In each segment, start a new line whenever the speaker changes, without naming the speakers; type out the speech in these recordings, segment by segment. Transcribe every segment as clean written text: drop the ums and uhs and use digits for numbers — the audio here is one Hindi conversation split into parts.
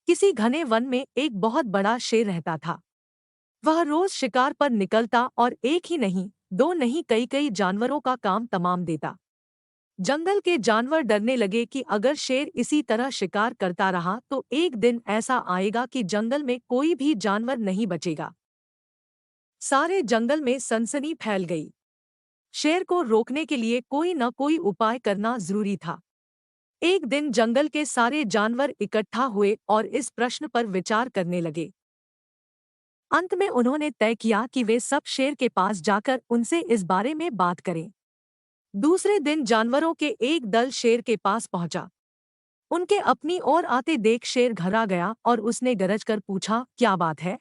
किसी घने वन में एक बहुत बड़ा शेर रहता था। वह रोज शिकार पर निकलता और एक ही नहीं, दो नहीं, कई कई जानवरों का काम तमाम देता। जंगल के जानवर डरने लगे कि अगर शेर इसी तरह शिकार करता रहा तो एक दिन ऐसा आएगा कि जंगल में कोई भी जानवर नहीं बचेगा। सारे जंगल में सनसनी फैल गई। शेर को रोकने के लिए कोई न कोई उपाय करना जरूरी था। एक दिन जंगल के सारे जानवर इकट्ठा हुए और इस प्रश्न पर विचार करने लगे। अंत में उन्होंने तय किया कि वे सब शेर के पास जाकर उनसे इस बारे में बात करें। दूसरे दिन जानवरों के एक दल शेर के पास पहुंचा। उनके अपनी ओर आते देख शेर घबरा गया और उसने गरज कर पूछा, क्या बात है?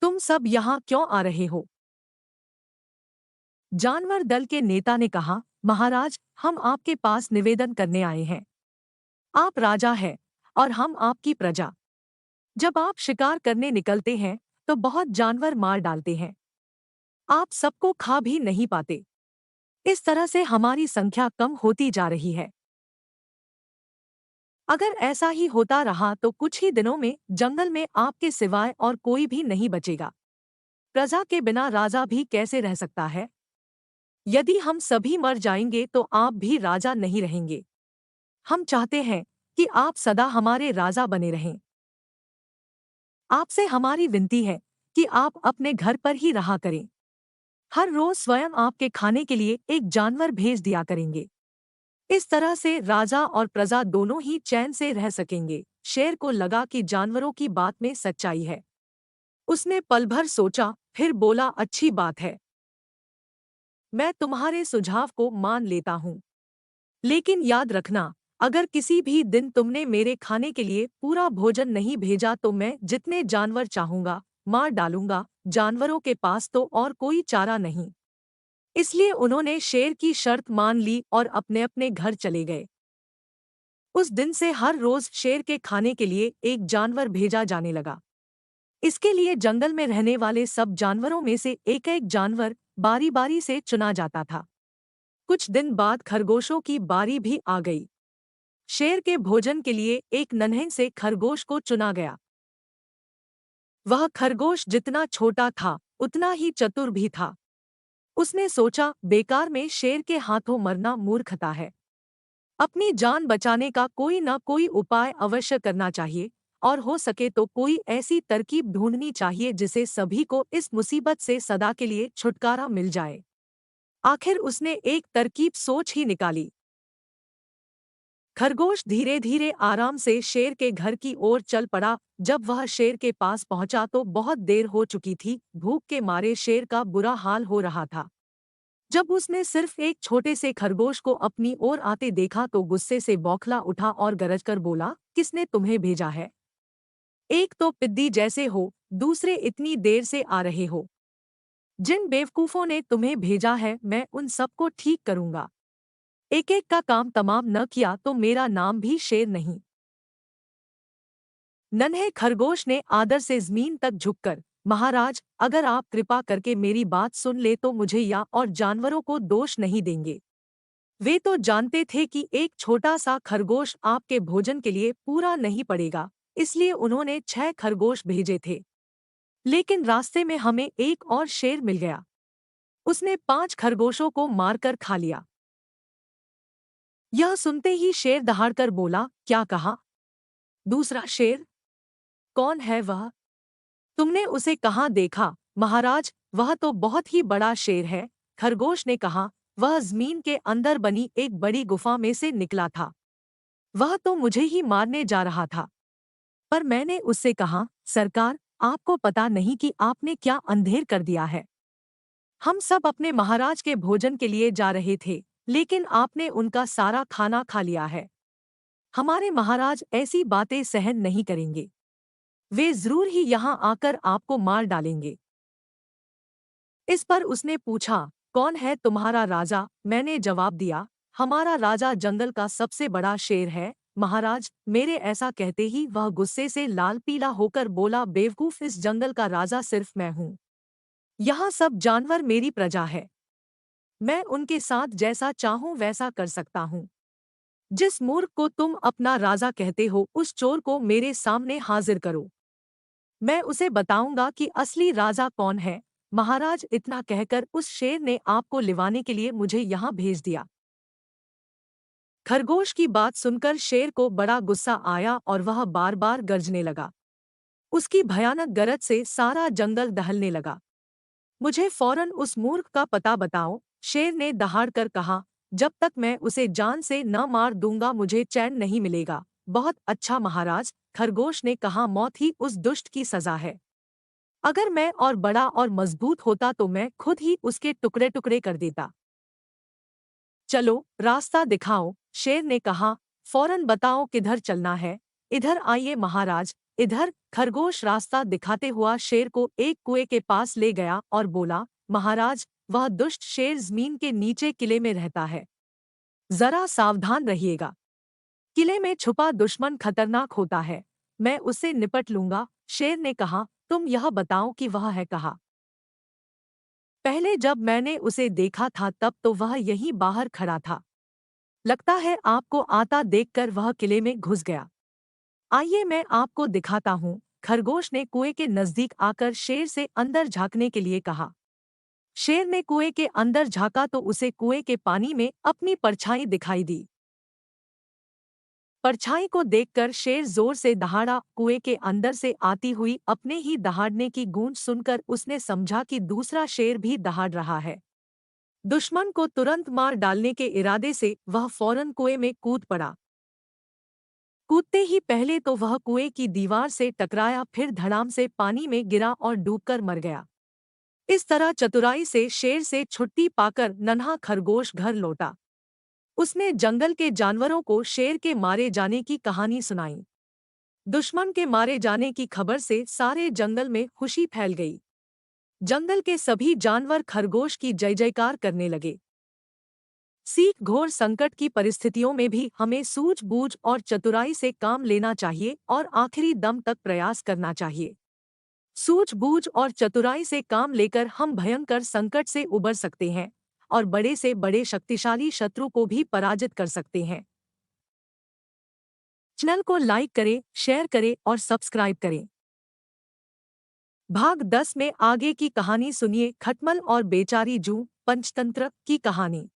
तुम सब यहाँ क्यों आ रहे हो? जानवर दल के नेता ने कहा, महाराज, हम आपके पास निवेदन करने आए हैं। आप राजा हैं और हम आपकी प्रजा। जब आप शिकार करने निकलते हैं तो बहुत जानवर मार डालते हैं। आप सबको खा भी नहीं पाते। इस तरह से हमारी संख्या कम होती जा रही है। अगर ऐसा ही होता रहा तो कुछ ही दिनों में जंगल में आपके सिवाय और कोई भी नहीं बचेगा। प्रजा के बिना राजा भी कैसे रह सकता है? यदि हम सभी मर जाएंगे तो आप भी राजा नहीं रहेंगे। हम चाहते हैं कि आप सदा हमारे राजा बने रहें। आपसे हमारी विनती है कि आप अपने घर पर ही रहा करें। हर रोज स्वयं आपके खाने के लिए एक जानवर भेज दिया करेंगे। इस तरह से राजा और प्रजा दोनों ही चैन से रह सकेंगे। शेर को लगा कि जानवरों की बात में सच्चाई है। उसने पल भर सोचा, फिर बोला, अच्छी बात है, मैं तुम्हारे सुझाव को मान लेता हूँ। लेकिन याद रखना, अगर किसी भी दिन तुमने मेरे खाने के लिए पूरा भोजन नहीं भेजा तो मैं जितने जानवर चाहूंगा मार डालूंगा। जानवरों के पास तो और कोई चारा नहीं। इसलिए उन्होंने शेर की शर्त मान ली और अपने अपने घर चले गए। उस दिन से हर रोज शेर के खाने के लिए एक जानवर भेजा जाने लगा। इसके लिए जंगल में रहने वाले सब जानवरों में से एक एक जानवर बारी बारी से चुना जाता था। कुछ दिन बाद खरगोशों की बारी भी आ गई। शेर के भोजन के लिए एक नन्हे से खरगोश को चुना गया। वह खरगोश जितना छोटा था उतना ही चतुर भी था। उसने सोचा, बेकार में शेर के हाथों मरना मूर्खता है। अपनी जान बचाने का कोई न कोई उपाय अवश्य करना चाहिए और हो सके तो कोई ऐसी तरकीब ढूंढनी चाहिए जिसे सभी को इस मुसीबत से सदा के लिए छुटकारा मिल जाए। आखिर उसने एक तरकीब सोच ही निकाली। खरगोश धीरे धीरे आराम से शेर के घर की ओर चल पड़ा। जब वह शेर के पास पहुंचा तो बहुत देर हो चुकी थी। भूख के मारे शेर का बुरा हाल हो रहा था। जब उसने सिर्फ एक छोटे से खरगोश को अपनी ओर आते देखा तो गुस्से से बौखला उठा और गरजकर बोला, किसने तुम्हें भेजा है? एक तो पिद्दी जैसे हो, दूसरे इतनी देर से आ रहे हो। जिन बेवकूफों ने तुम्हें भेजा है मैं उन सबको ठीक करूंगा। एक एक का काम तमाम न किया तो मेरा नाम भी शेर नहीं। नन्हे खरगोश ने आदर से जमीन तक झुककर, महाराज, अगर आप कृपा करके मेरी बात सुन ले तो मुझे या और जानवरों को दोष नहीं देंगे। वे तो जानते थे कि एक छोटा सा खरगोश आपके भोजन के लिए पूरा नहीं पड़ेगा, इसलिए उन्होंने 6 खरगोश भेजे थे। लेकिन रास्ते में हमें एक और शेर मिल गया। उसने 5 खरगोशों को मारकर खा लिया। यह सुनते ही शेर दहाड़कर बोला, क्या कहा? दूसरा शेर? कौन है वह? तुमने उसे कहाँ देखा? महाराज, वह तो बहुत ही बड़ा शेर है। खरगोश ने कहा, वह जमीन के अंदर बनी एक बड़ी गुफा में से निकला था। वह तो मुझे ही मारने जा रहा था। पर मैंने उससे कहा, सरकार, आपको पता नहीं कि आपने क्या अंधेर कर दिया है। हम सब अपने महाराज के भोजन के लिए जा रहे थे, लेकिन आपने उनका सारा खाना खा लिया है। हमारे महाराज ऐसी बातें सहन नहीं करेंगे। वे जरूर ही यहाँ आकर आपको मार डालेंगे। इस पर उसने पूछा, कौन है तुम्हारा राजा? मैंने जवाब दिया, हमारा राजा जंगल का सबसे बड़ा शेर है महाराज। मेरे ऐसा कहते ही वह गुस्से से लाल पीला होकर बोला, बेवकूफ, इस जंगल का राजा सिर्फ मैं हूँ। यहाँ सब जानवर मेरी प्रजा है। मैं उनके साथ जैसा चाहूँ वैसा कर सकता हूँ। जिस मूर्ख को तुम अपना राजा कहते हो उस चोर को मेरे सामने हाजिर करो। मैं उसे बताऊंगा कि असली राजा कौन है। महाराज, इतना कहकर उस शेर ने आपको लिवाने के लिए मुझे यहाँ भेज दिया। खरगोश की बात सुनकर शेर को बड़ा गुस्सा आया और वह बार बार गरजने लगा। उसकी भयानक गरज से सारा जंगल दहलने लगा। मुझे फौरन उस मूर्ख का पता बताओ, शेर ने दहाड़कर कहा। जब तक मैं उसे जान से न मार दूंगा मुझे चैन नहीं मिलेगा। बहुत अच्छा महाराज, खरगोश ने कहा, मौत ही उस दुष्ट की सजा है। अगर मैं और बड़ा और मजबूत होता तो मैं खुद ही उसके टुकड़े टुकड़े कर देता। चलो, रास्ता दिखाओ, शेर ने कहा। फौरन बताओ किधर चलना है। इधर आइए महाराज, इधर। खरगोश रास्ता दिखाते हुआ शेर को एक कुएं के पास ले गया और बोला, महाराज, वह दुष्ट शेर जमीन के नीचे किले में रहता है। जरा सावधान रहिएगा। किले में छुपा दुश्मन खतरनाक होता है। मैं उससे निपट लूंगा। शेर ने कहा, तुम यह बताओ कि वह है कहाँ। पहले जब मैंने उसे देखा था तब तो वह यहीं बाहर खड़ा था। लगता है आपको आता देखकर वह किले में घुस गया। आइए मैं आपको दिखाता हूँ। खरगोश ने कुएं के नजदीक आकर शेर से अंदर झांकने के लिए कहा। शेर ने कुएं के अंदर झांका तो उसे कुएं के पानी में अपनी परछाई दिखाई दी। परछाई को देखकर शेर जोर से दहाड़ा। कुएं के अंदर से आती हुई अपने ही दहाड़ने की गूंज सुनकर उसने समझा कि दूसरा शेर भी दहाड़ रहा है। दुश्मन को तुरंत मार डालने के इरादे से वह फौरन कुएं में कूद पड़ा। कूदते ही पहले तो वह कुएं की दीवार से टकराया, फिर धड़ाम से पानी में गिरा और डूबकर मर गया। इस तरह चतुराई से शेर से छुट्टी पाकर नन्हा खरगोश घर लौटा। उसने जंगल के जानवरों को शेर के मारे जाने की कहानी सुनाई। दुश्मन के मारे जाने की खबर से सारे जंगल में खुशी फैल गई। जंगल के सभी जानवर खरगोश की जय जयकार करने लगे। सीख, घोर संकट की परिस्थितियों में भी हमें सूझबूझ और चतुराई से काम लेना चाहिए और आखिरी दम तक प्रयास करना चाहिए। सूझबूझ और चतुराई से काम लेकर हम भयंकर संकट से उबर सकते हैं और बड़े से बड़े शक्तिशाली शत्रु को भी पराजित कर सकते हैं। चैनल को लाइक करें, शेयर करें और सब्सक्राइब करें। भाग 10 में आगे की कहानी सुनिए। खटमल और बेचारी जू, पंचतंत्र की कहानी।